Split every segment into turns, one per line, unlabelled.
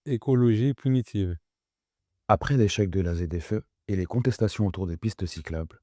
Écologie punitive.
Après l'échec de la ZFE et les contestations autour des pistes cyclables,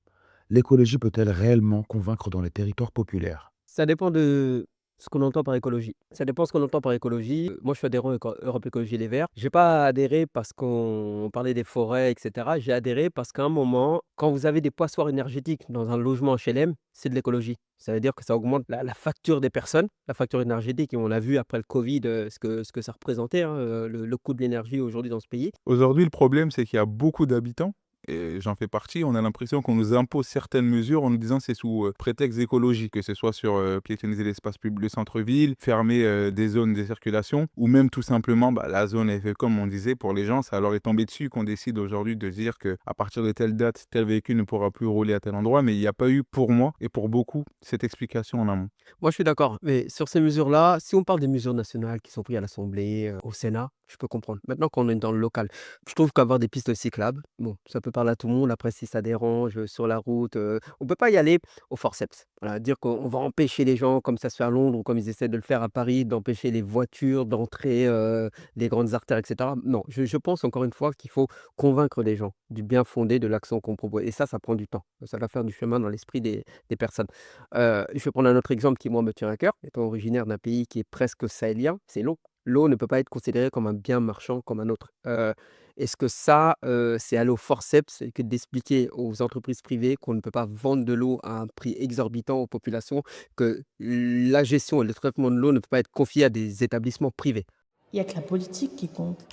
l'écologie peut-elle réellement convaincre dans les territoires populaires?
Ça dépend de ce qu'on entend par écologie. Ça dépend ce qu'on entend par écologie. Moi, je suis adhérent à Europe Écologie Les Verts. J'ai pas adhéré parce qu'on parlait des forêts, et cetera. J'ai adhéré parce qu'à un moment, quand vous avez des passoires énergétiques dans un logement HLM, c'est de l'écologie. Ça veut dire que ça augmente la facture des personnes, la facture énergétique. Et on a vu après le Covid ce que ça représentait, hein, le coût de l'énergie aujourd'hui dans ce pays.
Aujourd'hui, le problème, c'est qu'il y a beaucoup d'habitants, et j'en fais partie. On a l'impression qu'on nous impose certaines mesures en nous disant c'est sous prétexte écologique, que ce soit sur piétonniser l'espace public, le centre-ville, fermer des zones de circulation, ou même tout simplement la zone FE, comme on disait, pour les gens, ça leur est tombé dessus qu'on décide aujourd'hui de dire qu'à partir de telle date, tel véhicule ne pourra plus rouler à tel endroit, mais il n'y a pas eu pour moi et pour beaucoup cette explication en amont.
Moi, je suis d'accord, mais sur ces mesures-là, si on parle des mesures nationales qui sont prises à l'Assemblée, au Sénat, je peux comprendre. Maintenant qu'on est dans le local, je trouve qu'avoir des pistes cyclables, bon, ça peut parler à tout le monde. Après, si ça dérange, sur la route, on peut pas y aller au forceps. Voilà, dire qu'on va empêcher les gens, comme ça se fait à Londres ou comme ils essaient de le faire à Paris, d'empêcher les voitures d'entrer, les grandes artères et cetera. Non, je pense encore une fois qu'il faut convaincre les gens du bien-fondé de l'action qu'on propose et ça prend du temps. Ça va faire du chemin dans l'esprit des personnes. Je vais prendre un autre exemple qui, moi, me tient à cœur. Étant originaire d'un pays qui est presque sahélien, c'est l'eau. L'eau ne peut pas être considérée comme un bien marchand comme un autre. Est-ce que ça, c'est aller au forceps et que d'expliquer aux entreprises privées qu'on ne peut pas vendre de l'eau à un prix exorbitant aux populations, que la gestion et le traitement de l'eau ne peut pas être confié à des établissements privés?
Il y a que la politique qui compte.